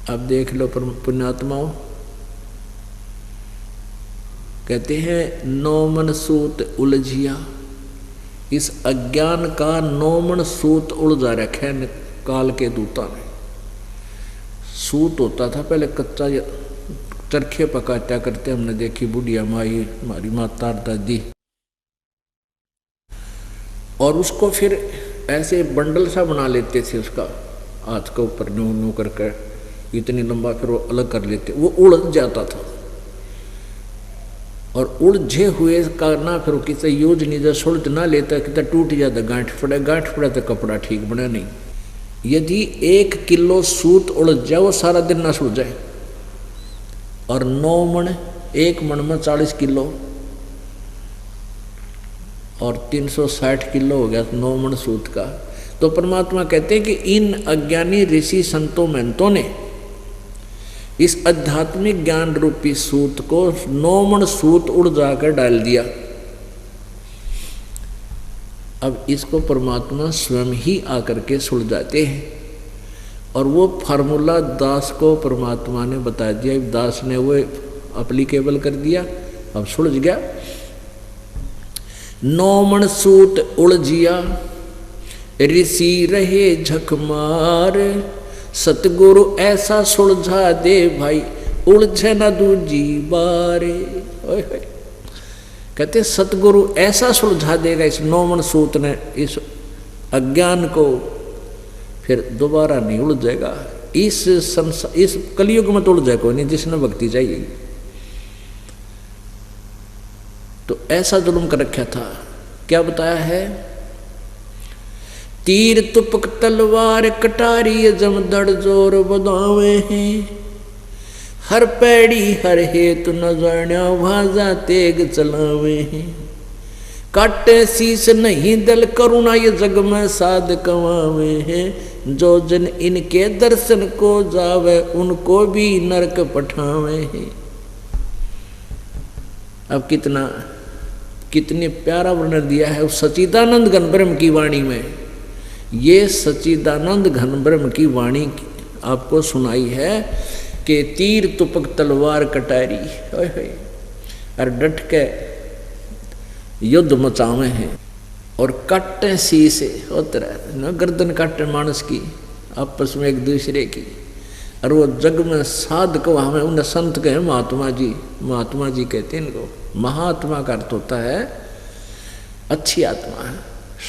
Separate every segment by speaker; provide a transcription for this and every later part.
Speaker 1: अब देख लो पुण्यात्माओं, कहते हैं नौ मन सूत उलझिया, इस अज्ञान का नौ मन सूत उलझा रखे है काल के दूता ने। सूत होता था पहले कच्चा, चरखे पकाता करते हमने देखी बुढ़िया माई, हमारी माता दादी, और उसको फिर ऐसे बंडल सा बना लेते थे, उसका हाथ के ऊपर न्यू न्यू करके इतनी लंबा, फिर वो अलग कर लेते, वो उलझ जाता था। और उलझे हुए का ना फिर किसी यूज नहीं, जब सुलझ ना लेता कितना टूट जाता, गांठ पड़े तो कपड़ा ठीक बना नहीं। यदि 1 किलो सूत उलझ जाए वो सारा दिन ना सुलझाए, और 9 मन, 1 मन में 40 किलो और 360 किलो हो गया 9 मन सूत का। तो परमात्मा कहते हैं कि इन अज्ञानी ऋषि संतों महंतों ने इस आध्यात्मिक ज्ञान रूपी सूत को 9 मन सूत उड़ जाकर डाल दिया। अब इसको परमात्मा स्वयं ही आकर के सुलझाते हैं, और वो फार्मूला दास को परमात्मा ने बता दिया, दास ने वो अप्लीकेबल कर दिया, अब सुलझ गया। 9 मन सूत उलझिया, ऋषि रहे झक मार, सतगुरु ऐसा सुलझा दे भाई, उलझे ना दूजी बारे। कहते सतगुरु ऐसा सुलझा देगा इस 9 मन सूत ने, इस अज्ञान को, फिर दोबारा नहीं उलझेगा। इस कलयुग में तो उलझे कोई नहीं, जिसने भक्ति चाहिए। तो ऐसा जुल्म कर रखा था। क्या बताया है? तीर तुपक तलवार कटारी जमदड़ जोर बदावे हैं, हर पैड़ी हर हेतु न जाण्या भाजा तेग चलावे हैं, काटे शीस नहीं दल करुणा ये जग में साध कमावे हैं, जो जन इनके दर्शन को जावे उनको भी नरक पठावे हैं। अब कितने प्यारा वर्णन दिया है उस सच्चिदानंद घन ब्रह्म की वाणी में। ये सच्चिदानंद घन ब्रह्म की वाणी आपको सुनाई है कि तीर तुपक तलवार कटारी और डट के युद्ध मचावे हैं, और काटे शीश होते रहे न, गर्दन काटे मानस की आपस में एक दूसरे की, और वो जग में साध को हमें उन्हें संत कहे महात्मा जी। महात्मा जी कहते हैं इनको। महात्मा का अर्थ होता है अच्छी आत्मा,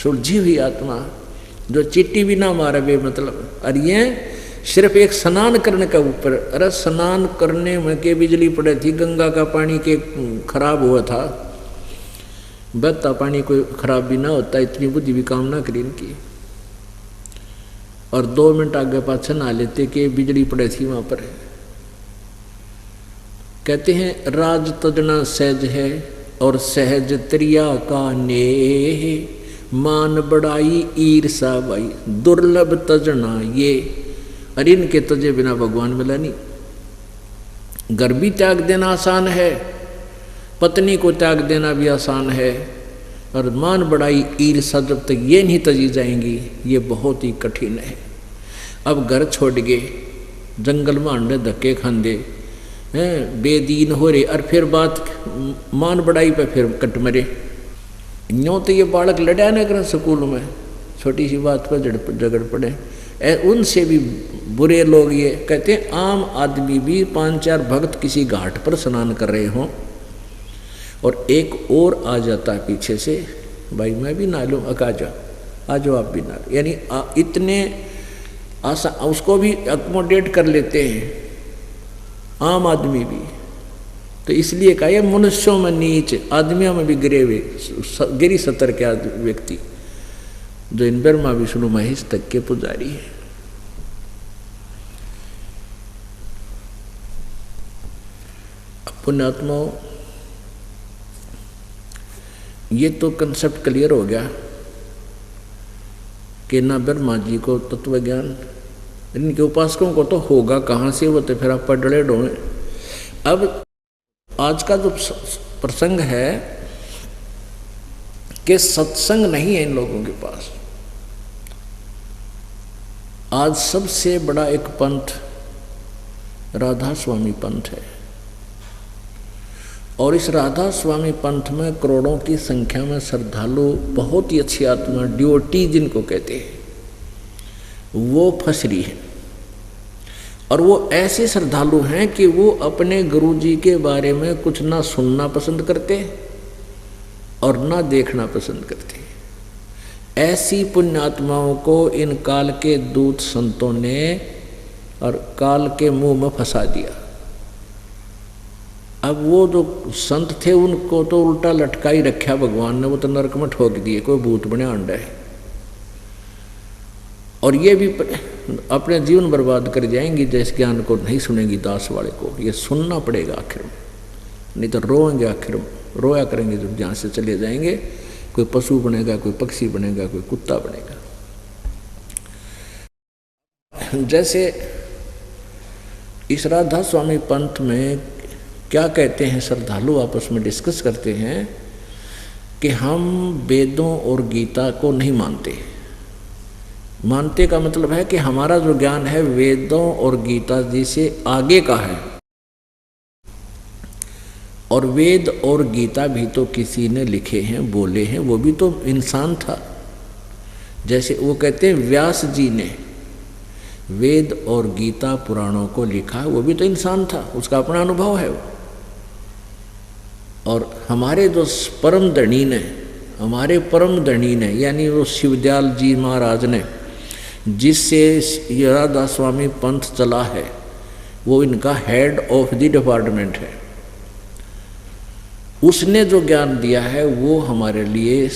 Speaker 1: सुलझी हुई आत्मा, जो चिट्टी भी ना मारे बे मतलब। और ये सिर्फ एक स्नान करने का ऊपर, अरे स्नान करने में के बिजली पड़े थी, गंगा का पानी के खराब हुआ था, बहता पानी कोई खराब भी ना होता, इतनी बुद्धि भी काम ना करी इनकी। और 2 मिनट आगे पाछे नहा लेते कि बिजली पड़े थी वहां पर। कहते हैं राज तजना सहज है और सहज त्रिया का नेह, मान बड़ाई ईर्षा भाई दुर्लभ तजना ये। और इनके तजे बिना भगवान मिला नहीं। घर भी त्याग देना आसान है, पत्नी को त्याग देना भी आसान है, और मान बड़ाई ईर्षा जब तक ये नहीं तजी जाएंगी ये बहुत ही कठिन है। अब घर छोड़ गए, जंगल में अंडे धक्के खांदे हैं, बेदीन हो रहे, और फिर बात मान बड़ाई पे फिर कट मरे। यूँ तो ये बालक लड़ा ना करें स्कूल में, छोटी सी बात पर झगड़ पड़े। उनसे भी बुरे लोग ये कहते हैं, आम आदमी भी 5-4 भक्त किसी घाट पर स्नान कर रहे हों और एक और आ जाता है पीछे से, भाई मैं भी नहा लूँ, आ जाओ आप भी नहा लो। यानी इतने आसा उसको भी अकोमोडेट कर लेते हैं आम आदमी भी। तो इसलिए कहा ये मनुष्यों में नीच, आदमियों में भी गिरी सतर के व्यक्ति, जो इन ब्रह्मा विष्णु महेश तक के पुजारी है। पुण्यात्माओं, ये तो कंसेप्ट क्लियर हो गया कि ना ब्रह्मा जी को तत्व ज्ञान, इनके उपासकों को तो होगा कहाँ से, वो तो फिर आप पढ़े ढोए। अब आज का जो प्रसंग है कि सत्संग नहीं है इन लोगों के पास। आज सबसे बड़ा एक पंथ राधा स्वामी पंथ है। और इस राधा स्वामी पंथ में करोड़ों की संख्या में श्रद्धालु, बहुत ही अच्छी आत्मा, ड्योटी जिनको कहते हैं, वो फंस रही है। और वो ऐसे श्रद्धालु हैं कि वो अपने गुरुजी के बारे में कुछ ना सुनना पसंद करते और ना देखना पसंद करते। ऐसी पुण्यात्माओं को इन काल के दूत संतों ने और काल के मुंह में फंसा दिया। अब वो जो संत थे उनको तो उल्टा लटका ही रखा भगवान ने, वो तो नरक में ठोक दिए, कोई भूत बने अंडा है। और ये भी अपने जीवन बर्बाद कर जाएंगी जिस ज्ञान को नहीं सुनेंगी। दास वाले को ये सुनना पड़ेगा आखिर में, नहीं तो रोएंगे, आखिर में रोया करेंगे जब जहाँ से चले जाएंगे। कोई पशु बनेगा, कोई पक्षी बनेगा, कोई कुत्ता बनेगा। जैसे इस राधा स्वामी पंथ में क्या कहते हैं, श्रद्धालु आपस में डिस्कस करते हैं कि हम वेदों और गीता को नहीं मानते। मानते का मतलब है कि हमारा जो ज्ञान है वेदों और गीता जी से आगे का है। और वेद और गीता भी तो किसी ने लिखे हैं, बोले हैं, वो भी तो इंसान था। जैसे वो कहते हैं व्यास जी ने वेद और गीता पुराणों को लिखा, वो भी तो इंसान था, उसका अपना अनुभव है वो। और हमारे जो परम धनी ने यानी वो शिवदयाल जी महाराज ने, जिससे ये राधा स्वामी पंथ चला है, वो इनका हेड ऑफ द डिपार्टमेंट है। उसने जो ज्ञान दिया है वो हमारे लिए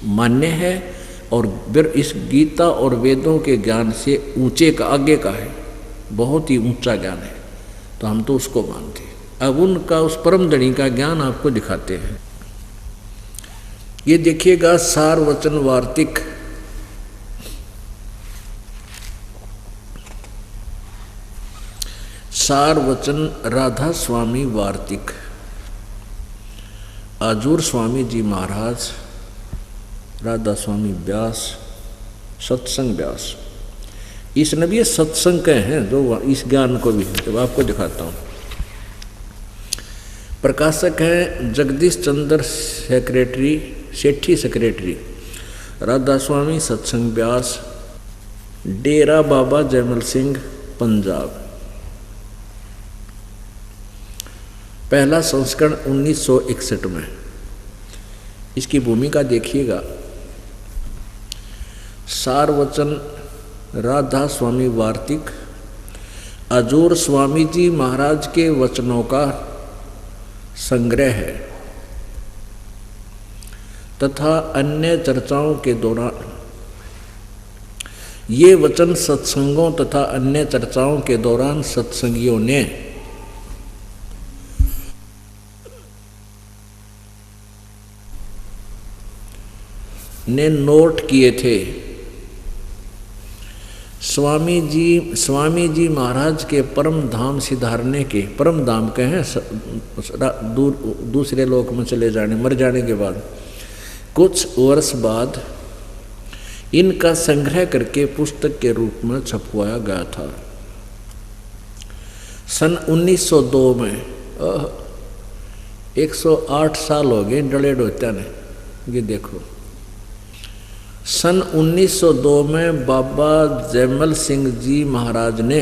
Speaker 1: मान्य है और इस गीता और वेदों के ज्ञान से ऊंचे का, आगे का है, बहुत ही ऊंचा ज्ञान है, तो हम तो उसको मानते हैं। अब उनका उस परम धनी का ज्ञान आपको दिखाते हैं। ये देखिएगा सार वचन वार्तिक, सार वचन राधा स्वामी वार्तिक, आजूर स्वामी जी महाराज, राधा स्वामी व्यास, सत्संग व्यास। इसने भी ये सत्संग कहे हैं जो इस ज्ञान को भी, जब आपको दिखाता हूँ। प्रकाशक हैं जगदीश चंद्र सेठी सेक्रेटरी, राधा स्वामी सत्संग व्यास, डेरा बाबा जयमल सिंह पंजाब। पहला संस्करण 1961 में। इसकी भूमिका देखिएगा। सार वचन राधा स्वामी वार्तिक आजूर स्वामी जी महाराज के वचनों का संग्रह है तथा अन्य चर्चाओं के दौरान ये वचन सत्संगों तथा अन्य चर्चाओं के दौरान सत्संगियों ने नोट किए थे। स्वामी जी महाराज के परम धाम सिधारने के, परम धाम कहें दूसरे लोक में चले जाने, मर जाने के बाद कुछ वर्ष बाद इनका संग्रह करके पुस्तक के रूप में छपवाया गया था। सन 1902 में 108 साल हो गए डले डोत्या ने। ये देखो, सन 1902 में बाबा जयमल सिंह जी महाराज ने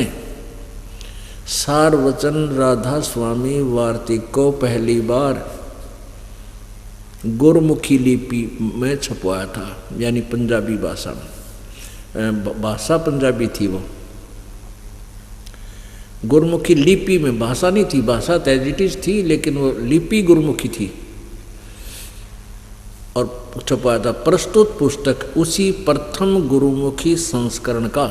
Speaker 1: सार वचन राधा स्वामी वार्तिक को पहली बार गुरमुखी लिपि में छपवाया था, यानी पंजाबी भाषा में। भाषा पंजाबी थी वो, गुरमुखी लिपि में, भाषा नहीं थी, भाषा तैजिटिज थी लेकिन वो लिपि गुरमुखी थी और छपाया था। प्रस्तुत पुस्तक उसी प्रथम गुरुमुखी संस्करण का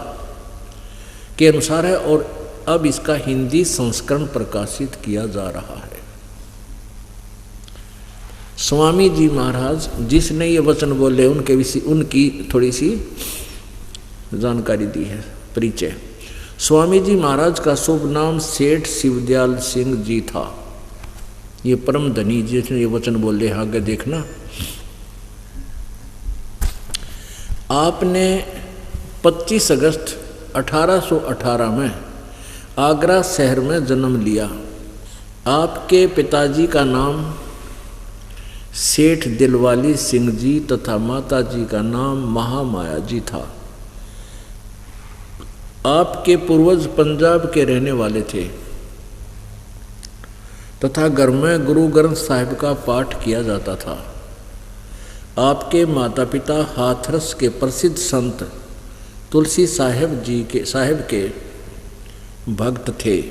Speaker 1: के अनुसार है और अब इसका हिंदी संस्करण प्रकाशित किया जा रहा है। स्वामी जी महाराज जिसने ये वचन बोले उनके विषय, उनकी थोड़ी सी जानकारी दी है, परिचय। स्वामी जी महाराज का शुभ नाम सेठ शिवदयाल सिंह जी था। ये परम धनी जिसने ये वचन बोले, आगे देखना। आपने 25 अगस्त 1818 में आगरा शहर में जन्म लिया। आपके पिताजी का नाम सेठ दिलवाली सिंह जी तथा माताजी का नाम महामाया जी था। आपके पूर्वज पंजाब के रहने वाले थे तथा घर में गुरु ग्रंथ साहिब का पाठ किया जाता था। आपके माता पिता हाथरस के प्रसिद्ध संत तुलसी साहिब के भक्त थे।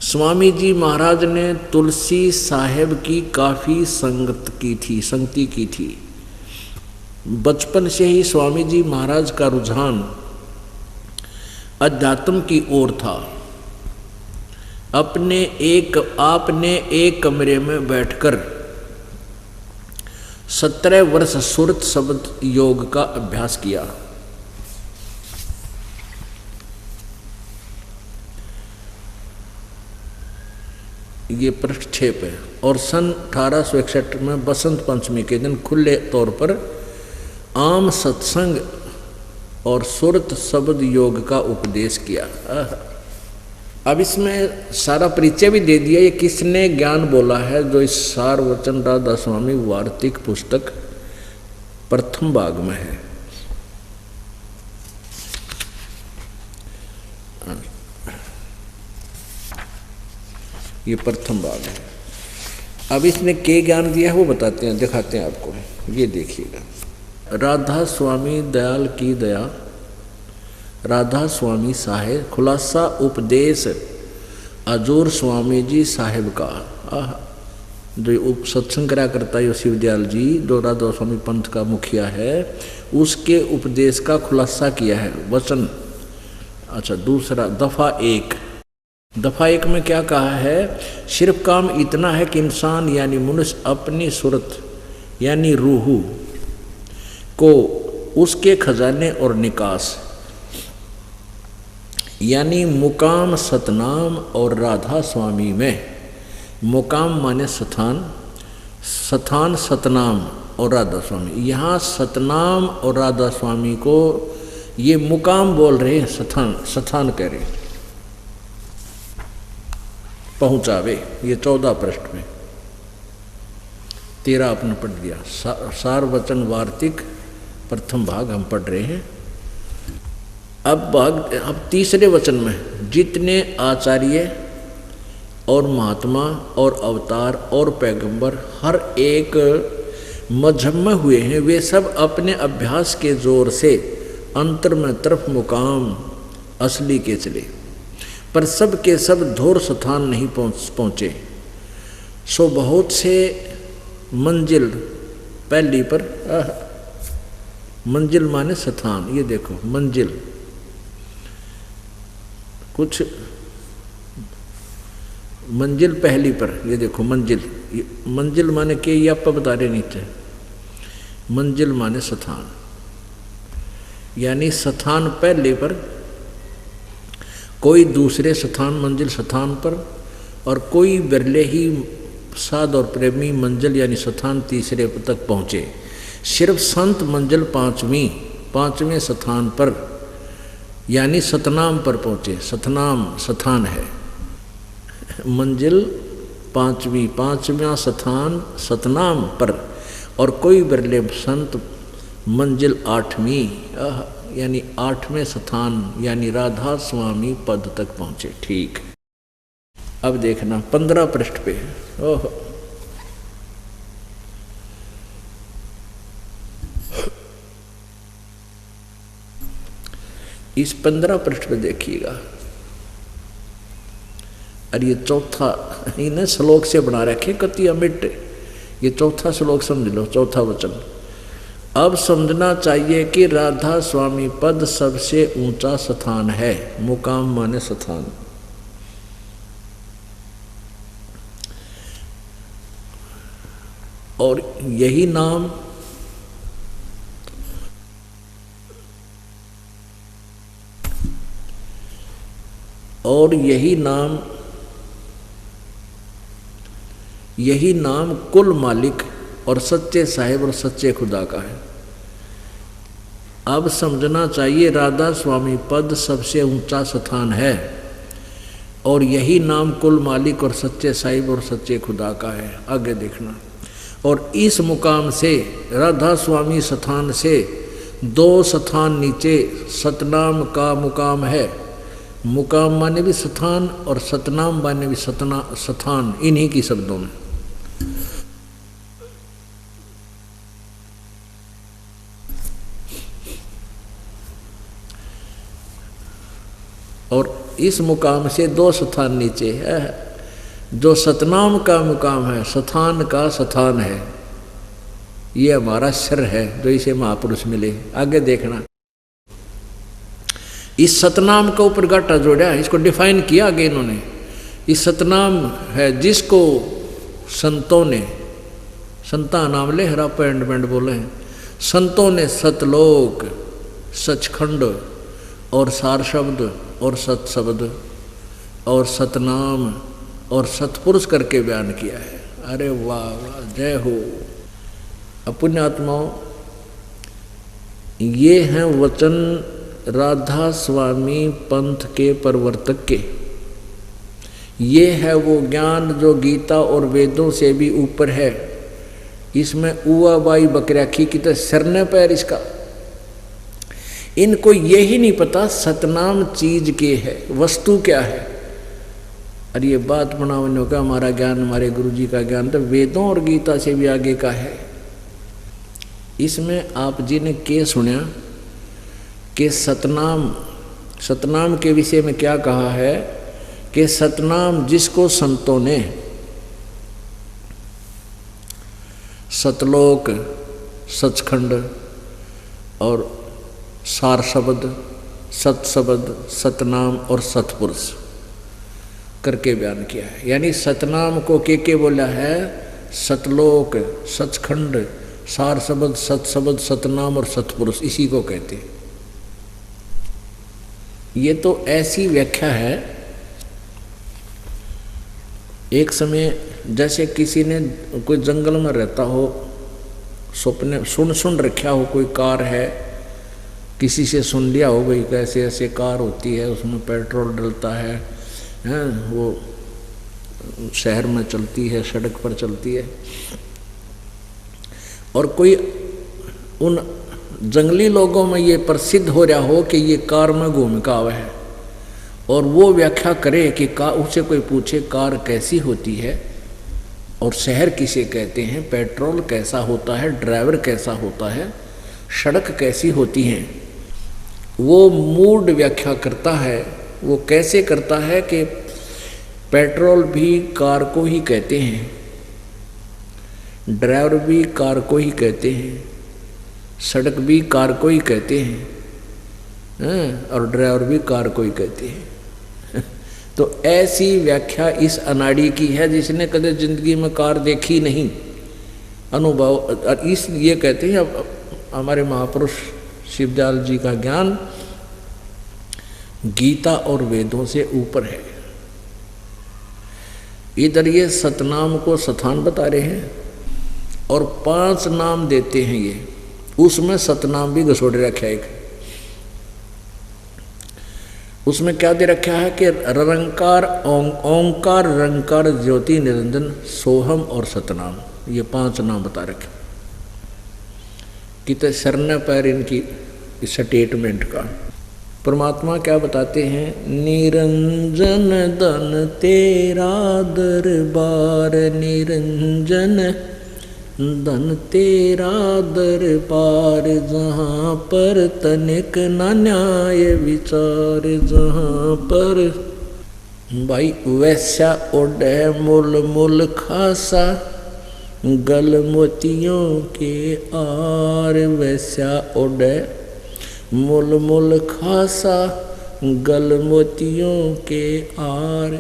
Speaker 1: स्वामी जी महाराज ने तुलसी साहिब की काफ़ी संगति की थी। बचपन से ही स्वामी जी महाराज का रुझान अध्यात्म की ओर था। आपने एक कमरे में बैठकर 17 वर्ष सुरत शब्द योग का अभ्यास किया। ये पृष्ठक्षेप है। और सन 1861 में बसंत पंचमी के दिन खुले तौर पर आम सत्संग और सुरत शब्द योग का उपदेश किया। अब इसमें सारा परिचय भी दे दिया। ये किसने ज्ञान बोला है, जो इस सार वचन राधा स्वामी वार्तिक पुस्तक प्रथम भाग में है। ये प्रथम भाग है। अब इसने क्या ज्ञान दिया है वो बताते हैं, दिखाते हैं आपको। ये देखिएगा। राधा स्वामी दयाल की दया, राधा स्वामी साहेब, खुलासा उपदेश अजूर स्वामी जी साहेब का। जो उप सत्संग करा करता है शिव दयाल जी, जो राधा स्वामी पंथ का मुखिया है, उसके उपदेश का खुलासा किया है वचन। अच्छा, दूसरा दफा एक में क्या कहा है? सिर्फ काम इतना है कि इंसान यानी मनुष्य अपनी सूरत यानी रूह को उसके खजाने और निकास यानी मुकाम सतनाम और राधा स्वामी में, मुकाम माने स्थान, स्थान सतनाम और राधा स्वामी। यहाँ सतनाम और राधा स्वामी को ये मुकाम बोल रहे हैं, स्थान कह रहे हैं, पहुँचावे। ये 14 पृष्ठ में 13 आपने पढ़ दिया। सार वचन वार्तिक प्रथम भाग हम पढ़ रहे हैं। अब तीसरे वचन में जितने आचार्य और महात्मा और अवतार और पैगंबर हर एक मजहब में हुए हैं, वे सब अपने अभ्यास के जोर से अंतर में तरफ मुकाम असली के चले, पर सब के सब धोर स्थान नहीं पहुँचे। सो बहुत से मंजिल पहली पर, मंजिल माने स्थान। ये देखो मंजिल, कुछ मंजिल पहली पर, ये देखो मंजिल माने के, ये आप बता रहे नहीं थे। मंजिल माने स्थान, यानी स्थान पहले पर, कोई दूसरे स्थान मंजिल स्थान पर, और कोई बिरले ही साध और प्रेमी मंजिल यानी स्थान तीसरे तक पहुँचे। सिर्फ संत मंजिल पांचवें स्थान पर यानी सतनाम पर पहुँचे। सतनाम स्थान है, मंजिल पांचवा स्थान सतनाम पर, और कोई बिरले संत मंजिल 8वीं यानी 8वें स्थान यानी राधा स्वामी पद तक पहुँचे। ठीक, अब देखना 15 पृष्ठ पे। ओह, इस 15 पृष्ठ पे देखिएगा। और ये चौथा इन्हें श्लोक से बना रखे कति अमिट। ये चौथा श्लोक समझ लो, चौथा वचन। अब समझना चाहिए कि राधा स्वामी पद सबसे ऊंचा स्थान है। मुकाम माने स्थान। और यही नाम यही नाम कुल मालिक और सच्चे साहिब और सच्चे खुदा का है। अब समझना चाहिए राधा स्वामी पद सबसे ऊंचा स्थान है। और यही नाम कुल मालिक और सच्चे साहिब और सच्चे खुदा का है। आगे देखना। और इस मुकाम से राधा स्वामी स्थान से 2 स्थान नीचे सतनाम का मुकाम है। मुकाम माने भी स्थान और सतनाम माने भी स्थान, इन्हीं की शब्दों में। और इस मुकाम से 2 स्थान नीचे है। जो सतनाम का मुकाम है, स्थान का स्थान है, ये हमारा सिर है जो इसे महापुरुष मिले। आगे देखना। इस सतनाम के ऊपर गाटा जोड़ा, इसको डिफाइन किया आगे इन्होंने। इस सतनाम है जिसको संतों ने, संता नाम ले हरा पैंड बोले हैं, संतों ने सतलोक, सचखंड और सार शब्द और सत शब्द और सतनाम और सतपुरुष करके बयान किया है। अरे वाह वाह, जय हो। पुण्यात्माओं, ये हैं वचन राधा स्वामी पंथ के प्रवर्तक के। ये है वो ज्ञान जो गीता और वेदों से भी ऊपर है। इसमें उवा बाई बकराखी की तो सरने पैर इसका। इनको यही नहीं पता सतनाम चीज के है, वस्तु क्या है। और ये बात बनाने का हमारा ज्ञान, हमारे गुरुजी का ज्ञान तो वेदों और गीता से भी आगे का है। इसमें आप जी ने क्या सुना कि सतनाम के विषय में क्या कहा है कि सतनाम जिसको संतों ने सतलोक, सचखंड और सार शब्द, सत शब्द, सतनाम और सतपुरुष करके बयान किया है। यानी सतनाम को के बोला है, सतलोक, सचखंड, सार शब्द, सत शब्द, सतनाम और सतपुरुष, इसी को कहते हैं। ये तो ऐसी व्याख्या है। एक समय जैसे किसी ने कोई जंगल में रहता हो, सपने सुन रखा हो, कोई कार है, किसी से सुन लिया हो भाई कैसे ऐसे कार होती है, उसमें पेट्रोल डलता है, वो शहर में चलती है, सड़क पर चलती है। और कोई उन जंगली लोगों में ये प्रसिद्ध हो रहा हो कि ये कार में घूम का आवा है, और वो व्याख्या करे कि उससे कोई पूछे कार कैसी होती है और शहर किसे कहते हैं, पेट्रोल कैसा होता है, ड्राइवर कैसा होता है, सड़क कैसी होती है, वो मूड व्याख्या करता है। वो कैसे करता है कि पेट्रोल भी कार को ही कहते हैं, ड्राइवर भी कार को ही कहते हैं, सड़क भी कार को ही कहते हैं, और ड्राइवर भी कार को ही कहते हैं। तो ऐसी व्याख्या इस अनाड़ी की है जिसने कदे जिंदगी में कार देखी नहीं, अनुभव। इस ये कहते हैं अब हमारे महापुरुष शिवदयाल जी का ज्ञान गीता और वेदों से ऊपर है। इधर ये सतनाम को स्थान बता रहे हैं और 5 नाम देते हैं ये, उसमें सतनाम भी घसोड़े रखा है। एक उसमें क्या दे रखा है कि रंकार, ओंकार, रंकार, ज्योति, निरंजन, सोहम और सतनाम, ये 5 नाम बता रखे। कितने सरना पैर इनकी स्टेटमेंट का। परमात्मा क्या बताते हैं, निरंजन धन तेरा दरबार, निरंजन धन तेरा दरबार, जहाँ पर तनिक न न्याय विचार, जहाँ पर भाई वैसा ओढ़े मुल मुल खासा, गल मोतियों के आर, वैसा ओढ़े मुल मुल खासा, गल मोतियों के आर,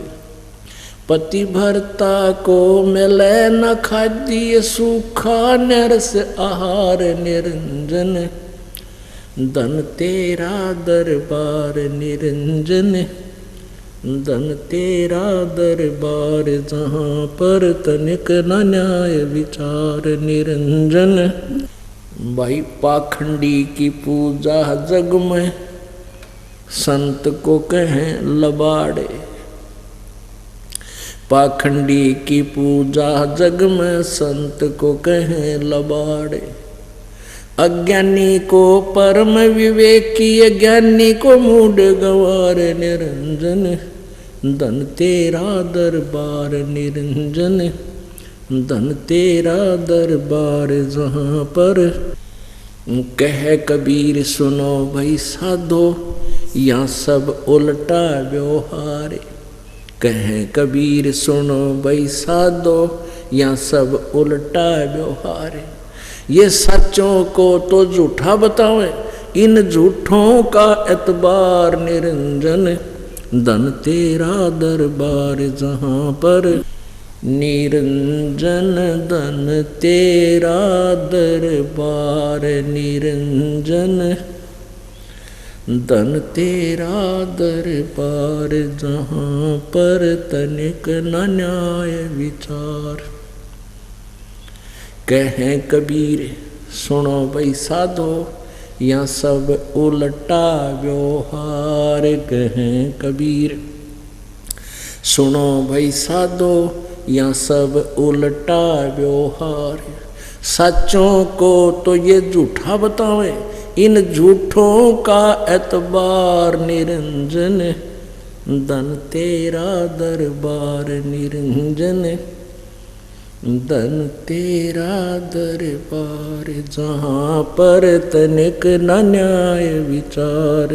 Speaker 1: पति भरता को मिले न खाद्य सूखा, नरस आहार, निरंजन धन तेरा दरबार, निरंजन धन तेरा दरबार, जहाँ पर तनिक न न्याय विचार, निरंजन। भाई पाखंडी की पूजा जग में, संत को कहें लबाड़े, पाखंडी की पूजा जग में संत को कहें लबाड़े। अज्ञानी को परम विवेकी, अज्ञानी को मूढ़ गंवार निरंजन। धन तेरा दरबार निरंजन, धन तेरा दरबार जहाँ पर। कह कबीर सुनो भाई साधो, यहाँ सब उल्टा व्यवहार। कह कबीर सुनो भाई साधो, यहाँ सब उल्टा व्यवहार। ये सच्चों को तो झूठा बतावे, इन झूठों का एतबार निरंजन। धन तेरा दरबार जहाँ पर निरंजन, धन तेरा दरबार निरंजन। धन तेरा दरबार जहाँ पर तनिक न न्याय विचार। कहें कबीर सुनो भाई साधो, यहाँ सब उल्टा व्यवहार। कहें कबीर सुनो भाई साधो, यहाँ सब उल्टा व्यवहार। सच्चों को तो ये झूठा बतावे, इन झूठों का एतबार निरंजन। धन तेरा दरबार निरंजन, धन तेरा दरबार जहाँ पर तनिक न न्याय विचार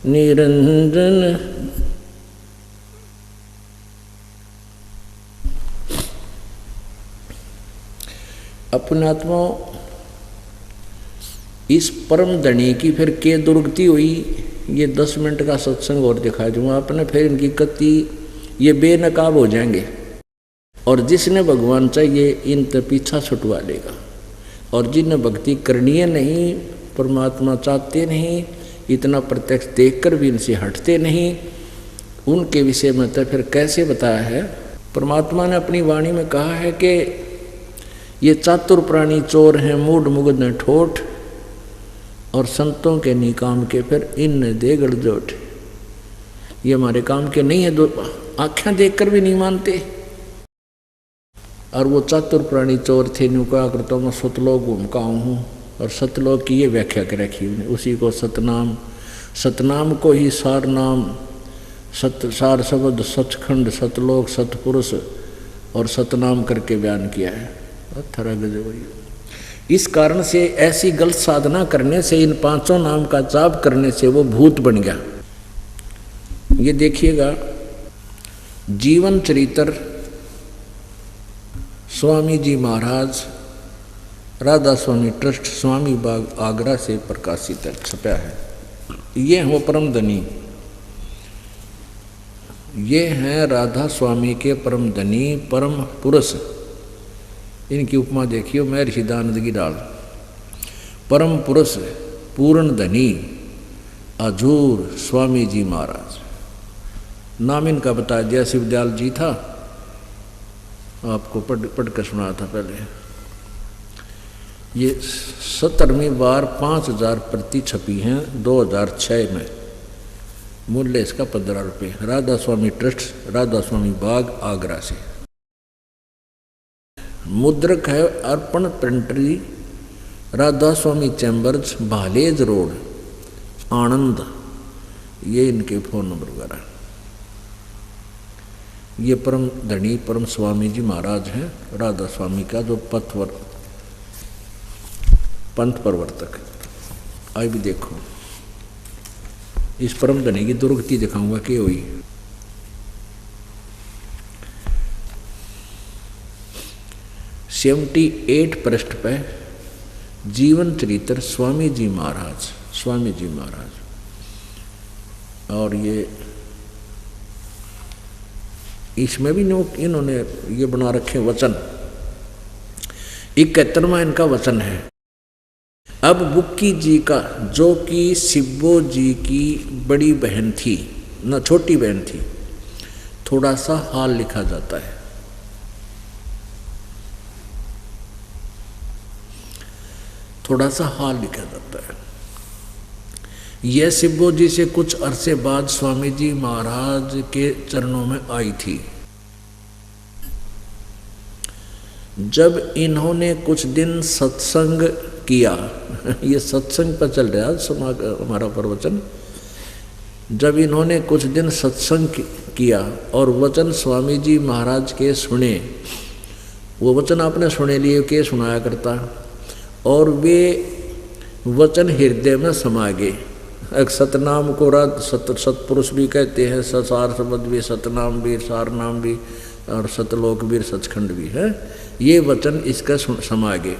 Speaker 1: निरंजन। अपने आत्मा इस परम धनी की फिर के दुर्गति हुई, ये 10 मिनट का सत्संग और दिखा दूंगा आपने। फिर इनकी कति ये बेनकाब हो जाएंगे, और जिसने भगवान चाहिए इन तो पीछा छुटवा लेगा। और जिन्हें भक्ति करनी है नहीं, परमात्मा चाहते नहीं, इतना प्रत्यक्ष देखकर भी इनसे हटते नहीं, उनके विषय में तो फिर कैसे बताया है। परमात्मा ने अपनी वाणी में कहा है कि ये चातुर प्राणी चोर हैं, मूढ़ मुग्ध हैं ठोठ, और संतों के नहीं काम के, फिर इन दे गड़जोट। ये हमारे काम के नहीं है, दो आँखें देखकर भी नहीं मानते। और वो चातुर प्राणी चोर थे, न्यू कहा करता मैं सतलोक घूमका हूँ, और सतलोक की ये व्याख्या कर रखी उन्हें। उसी को सतनाम, सतनाम को ही सार नाम, सार शब्द सचखंड, सतलोक, सतपुरुष और सतनाम करके बयान किया है। इस कारण से ऐसी गलत साधना करने से, इन 5 नाम का जाप करने से वो भूत बन गया। ये देखिएगा, जीवन चरित्र स्वामी जी महाराज राधा स्वामी ट्रस्ट स्वामी बाग आगरा से प्रकाशित है, छपा है। ये हैं वो परम धनी, ये हैं राधा स्वामी के परम धनी, परम पुरुष। इनकी उपमा देखियो, महर्षि दानंद की डाल। परम पुरुष, पूर्ण धनी, अजूर स्वामी जी महाराज। नाम इनका बता दिया, शिवदयाल जी था, आपको पढ़ कर सुना था पहले। ये 17वीं बार 5000 प्रति छपी हैं 2006 में। मूल्य इसका 15 रुपये। राधा स्वामी ट्रस्ट, राधा स्वामी बाग आगरा से। मुद्रक है अर्पण प्रिंटरी, राधा स्वामी चैम्बर्स, भालेज रोड, आनंद। ये इनके फ़ोन नंबर वगैरह। ये परम धनी परम स्वामी जी महाराज हैं, राधा स्वामी का जो पंथ प्रवर्तक। आज भी देखो, इस परम धनी की दुर्गति दिखाऊंगा कि हुई। सेवेंटी 8 पृष्ठ पे जीवन चरित्र स्वामी जी महाराज, स्वामी जी महाराज। और ये इसमें भी इन्होंने ये बना रखे वचन। 71वां इनका वचन है। अब बुक्की जी का, जो कि शिब्बो जी की बड़ी बहन थी, न छोटी बहन थी, थोड़ा सा हाल लिखा जाता है। थोड़ा सा हाल लिखा जाता है। यह शिब्बो जी से कुछ अरसे बाद स्वामी जी महाराज के चरणों में आई थी। जब इन्होंने कुछ दिन सत्संग किया, ये सत्संग पर चल रहा है हमारा प्रवचन। जब इन्होंने कुछ दिन सत्संग किया और वचन स्वामी जी महाराज के सुने, वो वचन आपने सुने लिए के सुनाया करता, और वे वचन हृदय में समा गए। एक सतनाम को सतपुरुष भी कहते हैं, ससार शब्द भी, सतनाम भी, सार नाम भी, और सतलोक भी, सचखंड भी है। ये वचन इसका समा गए।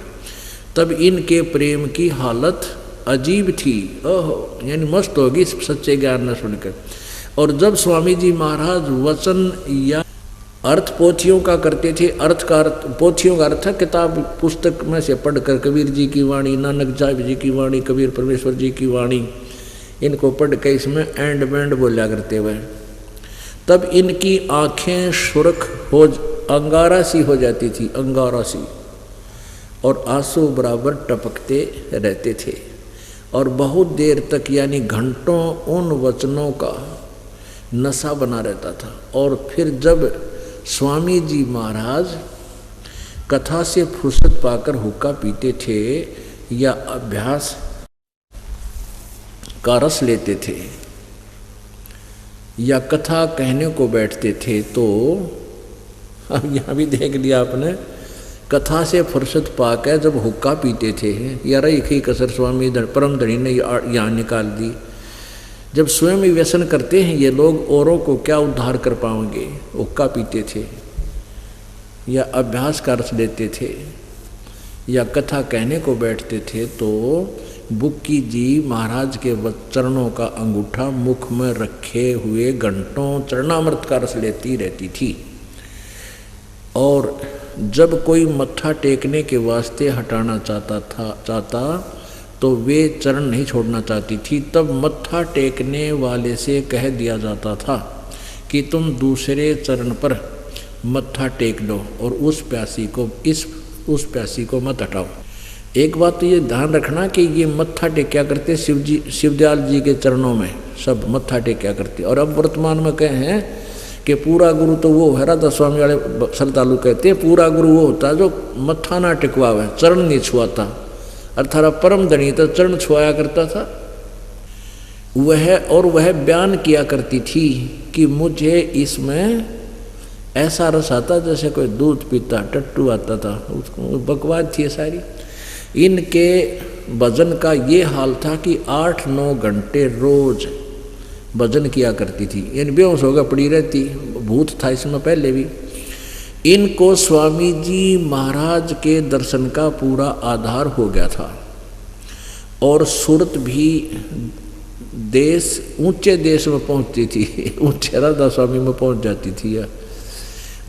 Speaker 1: तब इनके प्रेम की हालत अजीब थी। ओहो, यानी मस्त होगी सच्चे ज्ञान न सुनकर। और जब स्वामी जी महाराज वचन या अर्थ पोथियों का करते थे, पोथियों का अर्थ है किताब पुस्तक में से पढ़कर, कबीर जी की वाणी, नानक साहब जी की वाणी, कबीर परमेश्वर जी की वाणी, इनको पढ़ के इसमें एंड बैंड बोला करते हुए, तब इनकी आंखें सुर्ख हो, अंगारा सी हो जाती थी, अंगारा सी, और आंसू बराबर टपकते रहते थे। और बहुत देर तक यानी घंटों उन वचनों का नशा बना रहता था। और फिर जब स्वामी जी महाराज कथा से फुर्सत पाकर हुक्का पीते थे या अभ्यास का रस लेते थे या कथा कहने को बैठते थे, तो अब यहाँ भी देख लिया आपने, कथा से फुर्सत पाकर जब हुक्का पीते थे, यार एक ही कसर स्वामी परम धनी ने यहाँ निकाल दी। जब स्वयं ही व्यसन करते हैं ये लोग, औरों को क्या उद्धार कर पाएंगे। हुक्का पीते थे या अभ्यास का रस लेते थे या कथा कहने को बैठते थे, तो बुक्की जी महाराज के चरणों का अंगूठा मुख में रखे हुए घंटों चरणामृत का रस लेती रहती थी। और जब कोई मत्था टेकने के वास्ते हटाना चाहता तो वे चरण नहीं छोड़ना चाहती थी। तब मत्था टेकने वाले से कह दिया जाता था कि तुम दूसरे चरण पर मत्था टेक लो और उस प्यासी को मत हटाओ। एक बात तो ये ध्यान रखना कि ये मत्था टेक्या करते शिवदयाल जी के चरणों में, सब मत्था टेक्या करते। और अब वर्तमान में कहे हैं कि पूरा गुरु तो वो है, राधा स्वामी वाले श्रद्धालु कहते हैं पूरा गुरु वो होता है जो मत्था ना टिकवावे, चरण नहीं छुआता। अर्थात परम धनी तो चरण छुआया करता था वह बयान किया करती थी कि मुझे इसमें ऐसा रस आता जैसे कोई दूध पीता, टट्टू आता था, उसको बकवाद थी सारी। इनके भजन का ये हाल था कि 8-9 घंटे रोज भजन किया करती थी, यानी बेहोश होकर पड़ी रहती। भूत था इसमें पहले भी। इनको स्वामी जी महाराज के दर्शन का पूरा आधार हो गया था। और सूरत भी ऊंचे देश में पहुंचती थी, ऊंचे राधा स्वामी में पहुंच जाती थी।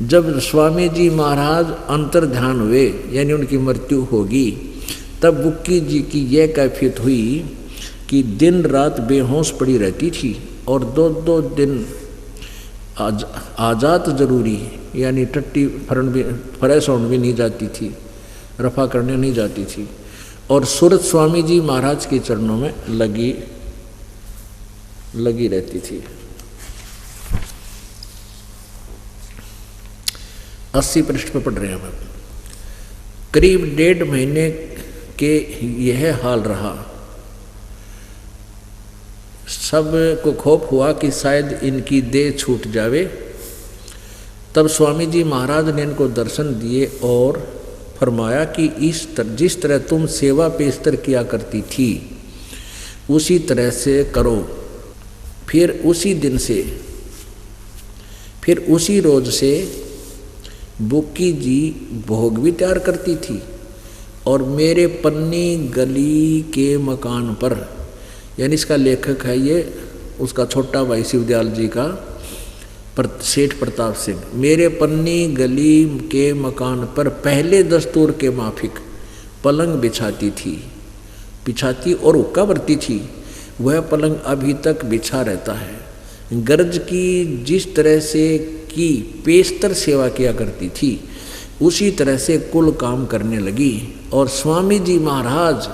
Speaker 1: जब स्वामी जी महाराज अंतर ध्यान हुए, यानी उनकी मृत्यु होगी, तब बुक्की जी की यह कैफियत हुई कि दिन रात बेहोश पड़ी रहती थी और 2-2 दिन आजात जरूरी, यानी टट्टी फ्रेश होने भी नहीं जाती थी, रफा करने नहीं जाती थी। और सूरत स्वामी जी महाराज के चरणों में लगी रहती थी। 80 पृष्ठ पर पढ़ रहे हैं हम। करीब 1.5 महीने के यह हाल रहा। सब को खौफ हुआ कि शायद इनकी देह छूट जावे। तब स्वामी जी महाराज ने इनको दर्शन दिए और फरमाया कि जिस तरह तुम सेवा पेशतर किया करती थी उसी तरह से करो। फिर उसी रोज से बुक्की जी भोग भी तैयार करती थी और मेरे पन्नी गली के मकान पर, यानी इसका लेखक है ये उसका छोटा भाई शिवदयाल जी का सेठ प्रताप सिंह, मेरे पन्नी गली के मकान पर पहले दस्तूर के माफिक पलंग बिछाती और हुक्का भरती थी। वह पलंग अभी तक बिछा रहता है। गर्ज की जिस तरह से की पेशतर सेवा किया करती थी उसी तरह से कुल काम करने लगी। और स्वामी जी महाराज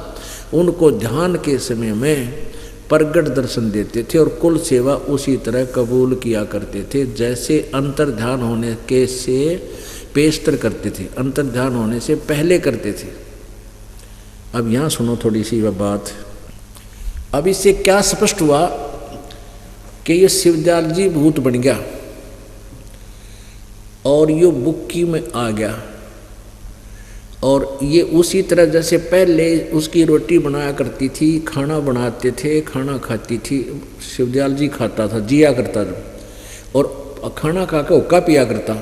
Speaker 1: उनको ध्यान के समय में प्रगट दर्शन देते थे और कुल सेवा उसी तरह कबूल किया करते थे जैसे अंतर ध्यान होने के से पेस्तर करते थे, अंतर्ध्यान होने से पहले करते थे। अब यहाँ सुनो थोड़ी सी वह बात। अब इससे क्या स्पष्ट हुआ कि ये शिवदयाल जी भूत बन गया और ये बुक्की में आ गया, और ये उसी तरह जैसे पहले उसकी रोटी बनाया करती थी, खाना बनाते थे, खाना खाती थी, शिवदयाल जी खाता था, जिया करता था, और खाना खा के हुक्का पिया करता।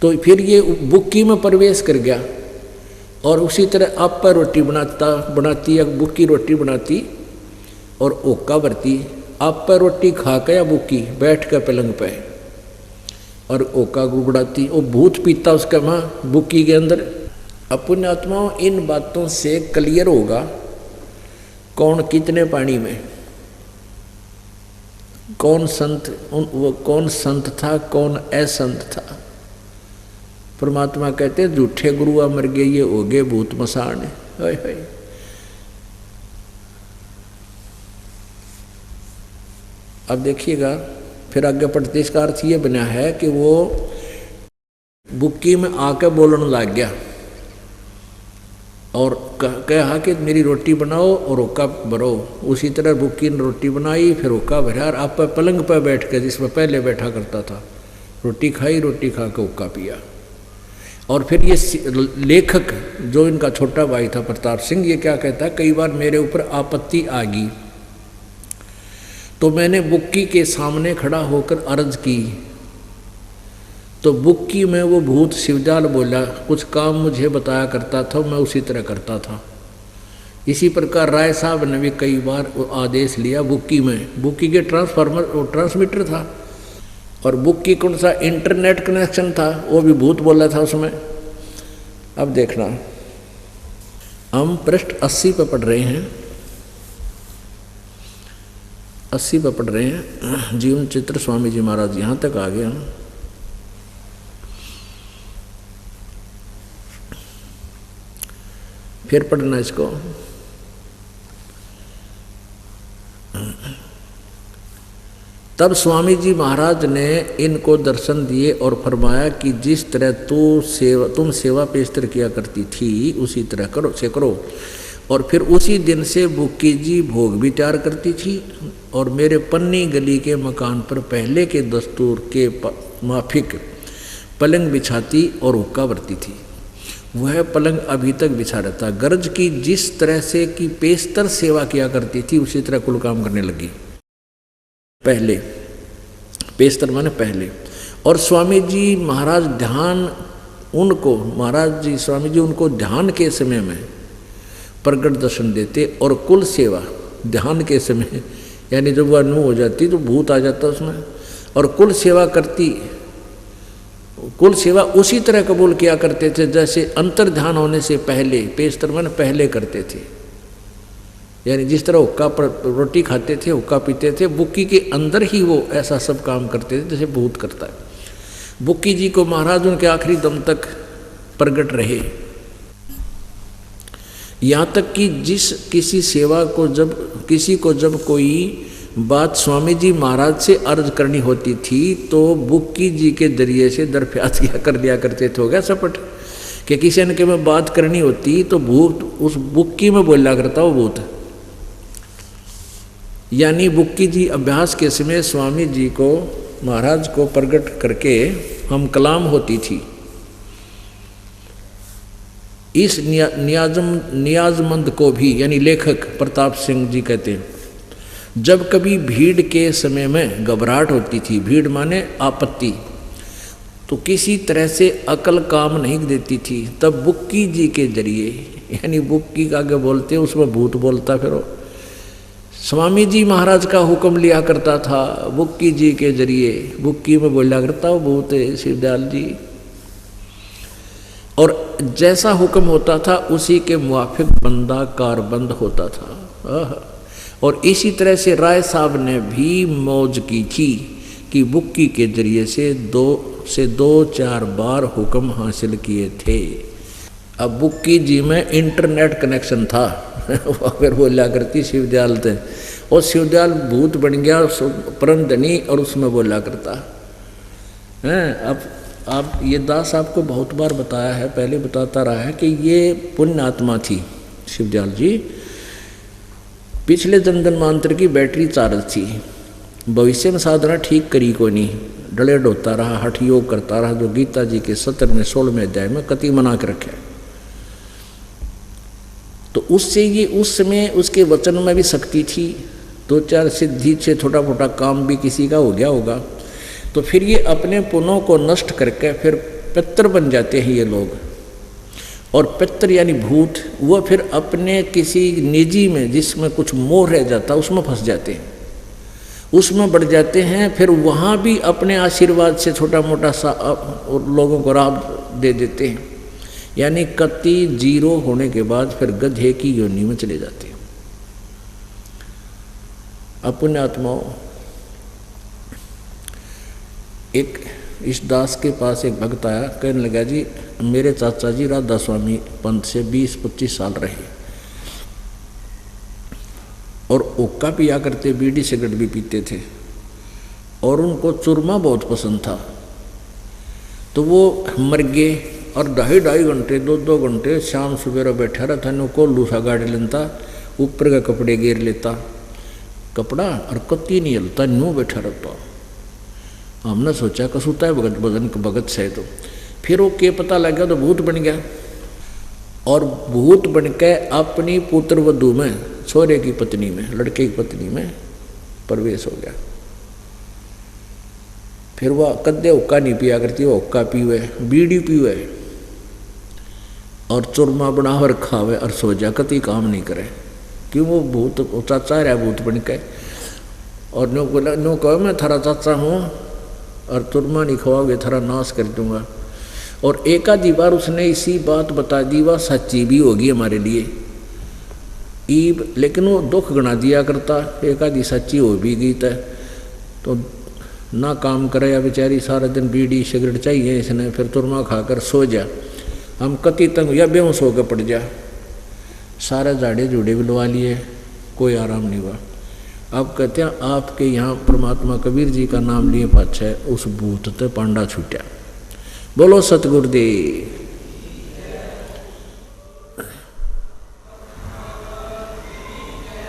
Speaker 1: तो फिर ये बुक्की में प्रवेश कर गया और उसी तरह आप पर रोटी बनाती या बुक्की रोटी बनाती और हुक्का भरती। आप पर रोटी खा के या बुक्की बैठ कर पलंग पे और हुक्का गुड़गुड़ाती, वो भूत पीता उसका वहाँ बुक्की के अंदर। अपने आत्माओं इन बातों से क्लियर होगा कौन कितने पानी में, कौन संत, वो कौन संत था, कौन असंत था। परमात्मा कहते झूठे गुरु मर गए, ये हो गए भूत मसान। हाय हाय। अब देखिएगा फिर आगे पढ़ते इसका अर्थ ये बना है कि वो बुक्की में आकर बोलने लग गया और कहा कि मेरी रोटी बनाओ और हुक्का भरो। उसी तरह बुक्की ने रोटी बनाई, फिर हुक्का भरा और आप पलंग पर बैठ कर जिसमें पहले बैठा करता था रोटी खाई, रोटी खा के हुक्का पिया। और फिर ये लेखक जो इनका छोटा भाई था प्रताप सिंह, ये क्या कहता है, कई बार मेरे ऊपर आपत्ति आ गई तो मैंने बुक्की के सामने खड़ा होकर अर्ज की, तो बुक्की में वो भूत शिवदयाल बोला, कुछ काम मुझे बताया करता था, मैं उसी तरह करता था। इसी प्रकार राय साहब ने भी कई बार आदेश लिया बुक्की में। बुक्की के ट्रांसमीटर था और बुक्की कौन सा इंटरनेट कनेक्शन था, वो भी भूत बोला था उसमें। अब देखना, हम पृष्ठ 80 पर पढ़ रहे हैं, 80 पर पढ़ रहे हैं। जीवन चित्र स्वामी जी महाराज, यहाँ तक आ गए हम। फिर पढ़ना इसको। तब स्वामी जी महाराज ने इनको दर्शन दिए और फरमाया कि जिस तरह तुम सेवा पेस्तर किया करती थी उसी तरह करो। और फिर उसी दिन से बुक्की जी भोग भी तैयार करती थी और मेरे पन्नी गली के मकान पर पहले के दस्तूर के माफिक पलंग बिछाती और हुक्का भरती थी। वह पलंग अभी तक बिछा रहता। गरज की जिस तरह से कि पेस्तर सेवा किया करती थी उसी तरह कुल काम करने लगी। पहले पेस्तर माने पहले। और स्वामी जी महाराज स्वामी जी उनको ध्यान के समय में प्रगट दर्शन देते और कुल सेवा ध्यान के समय, यानी जब वह अनु हो जाती तो भूत आ जाता उसमें, और कुल सेवा करती। कुल सेवा उसी तरह कबूल किया करते थे जैसे अंतर ध्यान होने से पहले पेस्तर माने पहले करते थे। यानी जिस तरह हुक्का रोटी खाते थे, हुक्का पीते थे, बुक्की के अंदर ही वो ऐसा सब काम करते थे जैसे भूत करता है। बुक्की जी को महाराज उनके आखिरी दम तक प्रगट रहे, यहाँ तक कि किसी को जब कोई बात स्वामी जी महाराज से अर्ज करनी होती थी तो बुक्की जी के जरिए से दरफ्यात कर दिया करते थे। हो गया सपट कि किसी ने के में बात करनी होती तो भूत उस बुक्की में बोला करता वो भूत। यानी बुक्की जी अभ्यास के समय स्वामी जी को महाराज को प्रकट करके हम कलाम होती थी। इस नियाजमंद को भी, यानी लेखक प्रताप सिंह जी कहते हैं, जब कभी भीड़ के समय में घबराहट होती थी, भीड़ माने आपत्ति, तो किसी तरह से अकल काम नहीं देती थी, तब बुक्की जी के जरिए, यानी बुक्की का आगे बोलते उसमें भूत बोलता, फिर स्वामी जी महाराज का हुक्म लिया करता था बुक्की जी के जरिए, बुक्की में बोला करता वो भूत शिवदयाल जी। और जैसा हुक्म होता था उसी के मुआफिक बंदा कारबंद होता था। और इसी तरह से राय साहब ने भी मौज की थी कि बुक्की के जरिए से दो चार बार हुक्म हासिल किए थे। अब बुक्की जी में इंटरनेट कनेक्शन था फिर बोला करती शिवदयाल थे, और शिवदयाल भूत बन गया परम धनी और उसमें बोला करता है। अब आप ये दास आपको बहुत बार बताया है, पहले बताता रहा है कि ये पुण्य आत्मा थी शिवदयाल जी, पिछले जन्म जन्मांतर की बैटरी चार्ज थी, भविष्य में साधना ठीक करी को नहीं, डले ढोता रहा, हठ योग करता रहा, जो गीता जी के 17वें 16वें अध्याय में कति मना के रखे। तो उससे ये उस समय उसके वचन में भी शक्ति थी, 2-4 सिद्धि से छोटा मोटा काम भी किसी का हो गया होगा, तो फिर ये अपने पुण्यों को नष्ट करके फिर पितर बन जाते हैं ये लोग। और पितर यानी भूत, वो फिर अपने किसी निजी में जिसमें कुछ मोह रह जाता उसमें फंस जाते हैं, उसमें बढ़ जाते हैं, फिर वहाँ भी अपने आशीर्वाद से छोटा मोटा सा लोगों को लाभ दे देते हैं, यानी कति जीरो होने के बाद फिर गधे की योनि में चले जाते हैं। अपने आत्माओं, एक इस दास के पास एक भक्त आया, कहने लगा जी मेरे चाचा जी राधा स्वामी पंथ से 20-25 साल रहे और हुक्का पिया करते, बीड़ी सिगरेट भी पीते थे और उनको चूरमा बहुत पसंद था। तो वो मर गए और 2.5 घंटे 2-2 घंटे शाम सवेरा बैठा रहता, नो कोल्लू सा गाड़ी लेता, ऊपर का कपड़े गिर लेता कपड़ा और कत्ती नहीं हिलता, न्यू बैठा रहता। हमने सोचा कसूता है भगत से, तो फिर वो के पता लग गया तो भूत बन गया और भूत बन के अपनी पुत्र वधू में, छोरे की पत्नी में, लड़के की पत्नी में प्रवेश हो गया। फिर वह कद्दे हुक्का नहीं पिया करती, वो हुक्का पीवे, बीड़ी पीवे और चूरमा बनावर खावे और सो जा, कति काम नहीं करे। क्यों? वो भूत चाचा रहा भूत बन के, और नो कहो मैं थारा चाचा हूँ और चूरमा नहीं खवाओगे थारा नाश कर दूंगा। और एक आधी बार उसने इसी बात बता दी, वह सच्ची भी होगी हमारे लिए ईब, लेकिन वो दुख गणा दिया करता, एक आधी सच्ची हो भी गई तो ना काम करे या बेचारी सारा दिन बीड़ी सिगरेट चाहिए इसने, फिर चूरमा खाकर सो जा, हम कति तंग या बेहोश होकर पड़ जा, सारे झाड़े झूड़े भी लवा लिए, कोई आराम नहीं हुआ। अब कहते हैं आपके यहाँ परमात्मा कबीर जी का नाम लिए पाछे उस भूत ते पांडा छूटा। बोलो सतगुरुदेव।